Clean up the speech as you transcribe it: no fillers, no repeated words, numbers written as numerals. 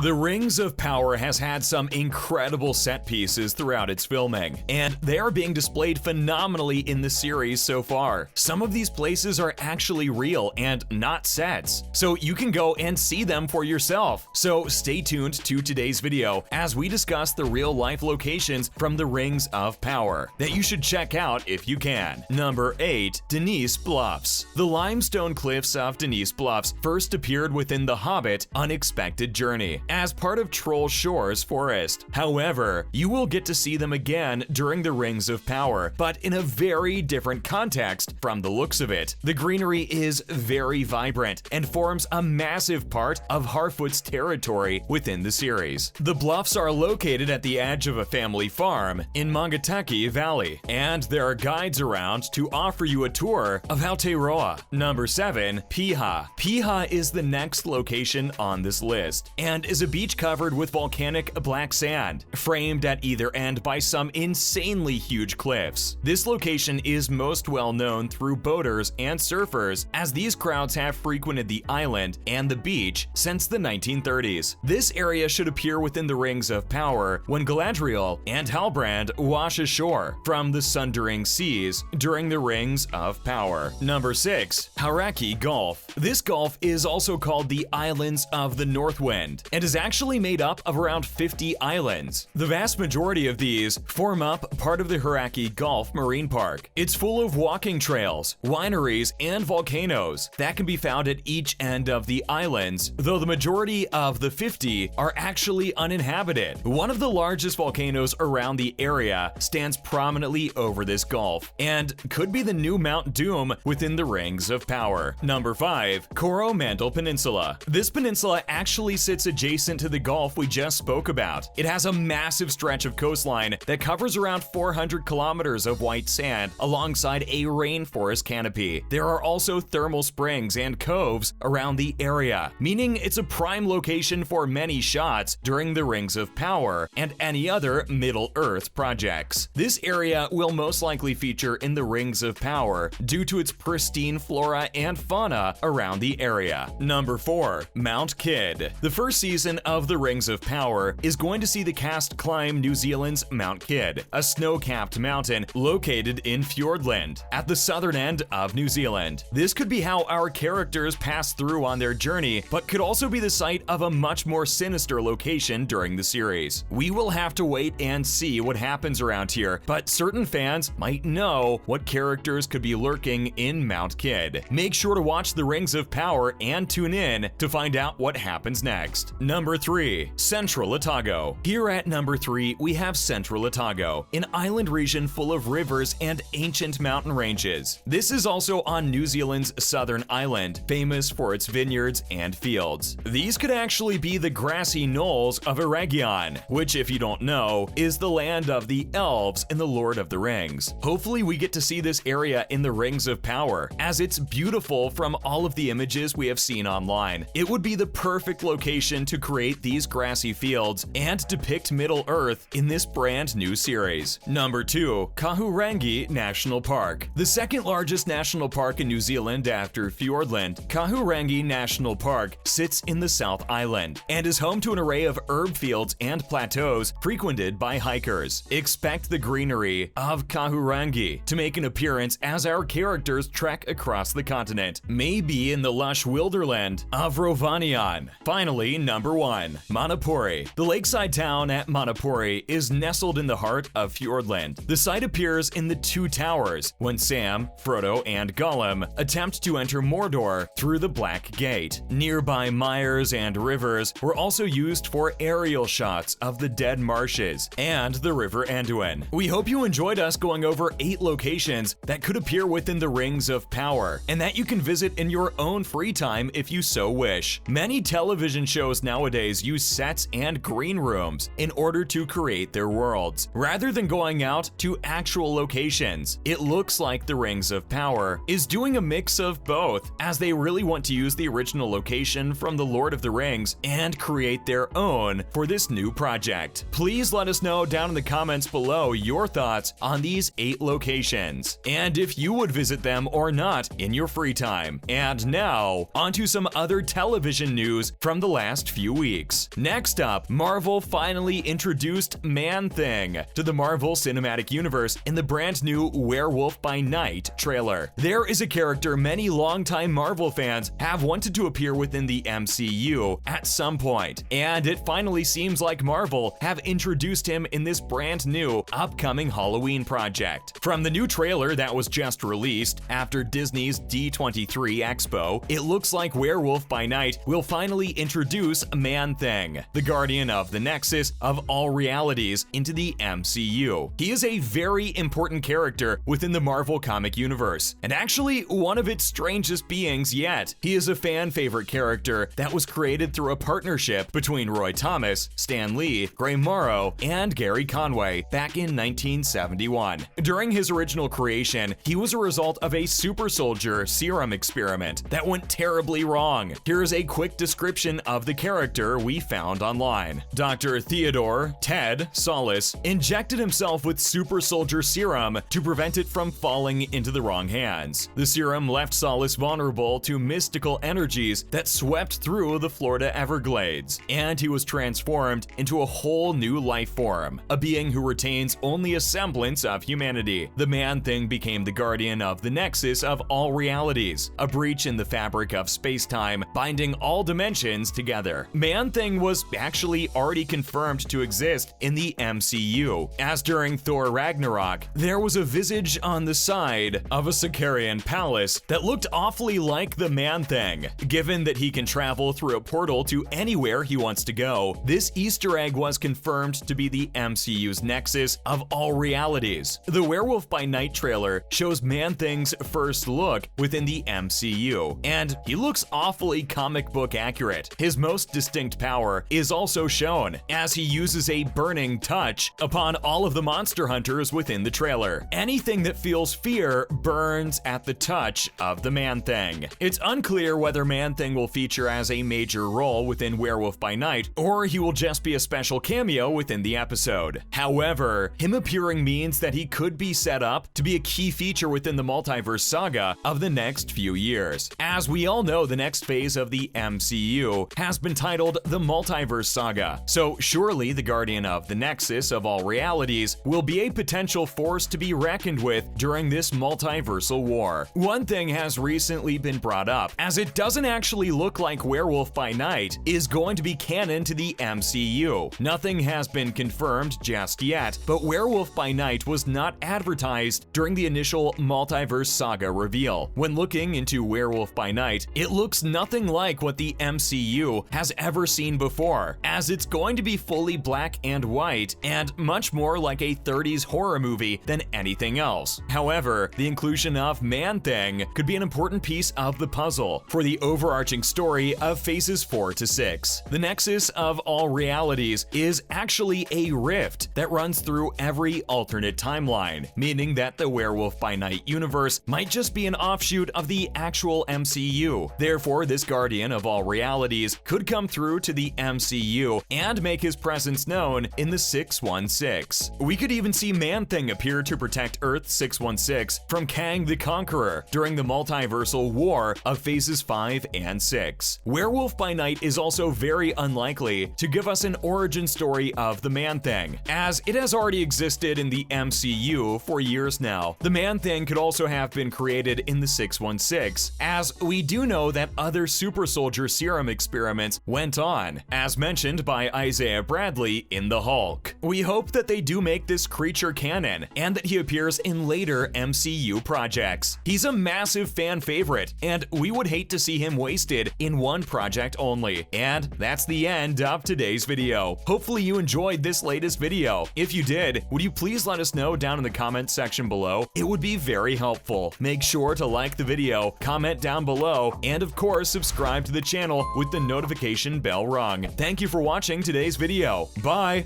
The Rings of Power has had some incredible set pieces throughout its filming, and they are being displayed phenomenally in the series so far. Some of these places are actually real and not sets, so you can go and see them for yourself. So stay tuned to today's video as we discuss the real-life locations from the Rings of Power that you should check out if you can. Number 8. Denise Bluffs. The limestone cliffs of Denise Bluffs first appeared within The Hobbit: Unexpected Journey as part of Troll Shore's forest. However, you will get to see them again during the Rings of Power, but in a very different context from the looks of it. The greenery is very vibrant and forms a massive part of Harfoot's territory within the series. The bluffs are located at the edge of a family farm in Mongataki Valley, and there are guides around to offer you a tour of Aotearoa. Number 7. Piha. Piha is the next location on this list, and is a beach covered with volcanic black sand, framed at either end by some insanely huge cliffs. This location is most well known through boaters and surfers, as these crowds have frequented the island and the beach since the 1930s. This area should appear within the Rings of Power when Galadriel and Halbrand wash ashore from the Sundering Seas during the Rings of Power. Number 6. Hauraki Gulf. This gulf is also called the Islands of the Northwind, and is actually made up of around 50 islands. The vast majority of these form up part of the Hauraki Gulf Marine Park. It's full of walking trails, wineries, and volcanoes that can be found at each end of the islands, though the majority of the 50 are actually uninhabited. One of the largest volcanoes around the area stands prominently over this gulf, and could be the new Mount Doom within the Rings of Power. Number 5. Coromandel Peninsula. This peninsula actually sits adjacent to the gulf we just spoke about. It has a massive stretch of coastline that covers around 400 kilometers of white sand alongside a rainforest canopy. There are also thermal springs and coves around the area, meaning it's a prime location for many shots during the Rings of Power and any other Middle-earth projects. This area will most likely feature in the Rings of Power due to its pristine flora and fauna around the area. Number 4. Mount Kidd. The first season of the Rings of Power is going to see the cast climb New Zealand's Mount Kidd, a snow-capped mountain located in Fiordland at the southern end of New Zealand. This could be how our characters pass through on their journey, but could also be the site of a much more sinister location during the series. We will have to wait and see what happens around here, but certain fans might know what characters could be lurking in Mount Kidd. Make sure to watch the Rings of Power and tune in to find out what happens next. Number 3. Central Otago. Here at number 3, we have Central Otago, an island region full of rivers and ancient mountain ranges. This is also on New Zealand's southern island, famous for its vineyards and fields. These could actually be the grassy knolls of Eregion, which, if you don't know, is the land of the elves in The Lord of the Rings. Hopefully we get to see this area in the Rings of Power, as it's beautiful from all of the images we have seen online. It would be the perfect location to create these grassy fields and depict Middle-earth in this brand new series. Number 2. Kahurangi National Park. The second largest national park in New Zealand after Fiordland, Kahurangi National Park sits in the South Island and is home to an array of herb fields and plateaus frequented by hikers. Expect the greenery of Kahurangi to make an appearance as our characters trek across the continent, maybe in the lush wilderland of Rovanion. Finally, number 1. Manapuri. The lakeside town at Manapuri is nestled in the heart of Fiordland. The site appears in the Two Towers when Sam, Frodo, and Gollum attempt to enter Mordor through the Black Gate. Nearby mires and rivers were also used for aerial shots of the dead marshes and the River Anduin. We hope you enjoyed us going over 8 locations that could appear within the Rings of Power, and that you can visit in your own free time if you so wish. Many television shows nowadays use sets and green rooms in order to create their worlds, rather than going out to actual locations. It looks like the Rings of Power is doing a mix of both, as they really want to use the original location from The Lord of the Rings and create their own for this new project. Please let us know down in the comments below your thoughts on these 8 locations, and if you would visit them or not in your free time. And now, onto some other television news from the last few few weeks. Next up, Marvel finally introduced Man-Thing to the Marvel Cinematic Universe in the brand new Werewolf by Night trailer. There is a character many longtime Marvel fans have wanted to appear within the MCU at some point, and it finally seems like Marvel have introduced him in this brand new upcoming Halloween project. From the new trailer that was just released after Disney's D23 Expo, it looks like Werewolf by Night will finally introduce Man-Thing, the guardian of the nexus of all realities, into the MCU. He is a very important character within the Marvel comic universe, and actually one of its strangest beings yet. He is a fan favorite character that was created through a partnership between Roy Thomas, Stan Lee, Graham Morrow, and Gary Conway back in 1971. During his original creation, he was a result of a super soldier serum experiment that went terribly wrong. Here's a quick description of the character we found online. Dr. Theodore Ted Solace injected himself with super soldier serum to prevent it from falling into the wrong hands. The serum left Solace vulnerable to mystical energies that swept through the Florida Everglades, and he was transformed into a whole new life form, a being who retains only a semblance of humanity. The Man-Thing became the guardian of the nexus of all realities, a breach in the fabric of space-time, binding all dimensions together. Man-Thing was actually already confirmed to exist in the MCU, as during Thor Ragnarok, there was a visage on the side of a Sicarian palace that looked awfully like the Man-Thing. Given that he can travel through a portal to anywhere he wants to go, this Easter egg was confirmed to be the MCU's nexus of all realities. The Werewolf by Night trailer shows Man-Thing's first look within the MCU, and he looks awfully comic book accurate. His most distinct power is also shown, as he uses a burning touch upon all of the monster hunters within the trailer. Anything that feels fear burns at the touch of the Man-Thing. It's unclear whether Man-Thing will feature as a major role within Werewolf by Night, or he will just be a special cameo within the episode. However, him appearing means that he could be set up to be a key feature within the multiverse saga of the next few years. As we all know, the next phase of the MCU has been titled the Multiverse Saga, so surely the guardian of the nexus of all realities will be a potential force to be reckoned with during this multiversal war. One thing has recently been brought up, as it doesn't actually look like Werewolf by Night is going to be canon to the MCU. Nothing has been confirmed just yet, but Werewolf by Night was not advertised during the initial Multiverse Saga reveal. When looking into Werewolf by Night, it looks nothing like what the MCU has ever seen before, as it's going to be fully black and white and much more like a 30s horror movie than anything else. However, the inclusion of Man-Thing could be an important piece of the puzzle for the overarching story of phases 4 to 6. The nexus of all realities is actually a rift that runs through every alternate timeline, meaning that the Werewolf by Night universe might just be an offshoot of the actual MCU. Therefore, this guardian of all realities could come through to the MCU and make his presence known in the 616. We could even see Man-Thing appear to protect Earth 616 from Kang the Conqueror during the multiversal war of phases 5 and 6. Werewolf by Night is also very unlikely to give us an origin story of the Man-Thing, as it has already existed in the MCU for years now. The Man-Thing could also have been created in the 616, as we do know that other super soldier serum experiments went on, as mentioned by Isaiah Bradley in The Hulk. We hope that they do make this creature canon, and that he appears in later MCU projects. He's a massive fan favorite, and we would hate to see him wasted in one project only. And that's the end of today's video. Hopefully you enjoyed this latest video. If you did, would you please let us know down in the comments section below? It would be very helpful. Make sure to like the video, comment down below, and of course subscribe to the channel with the notification bell rung. Thank you for watching today's video. Bye!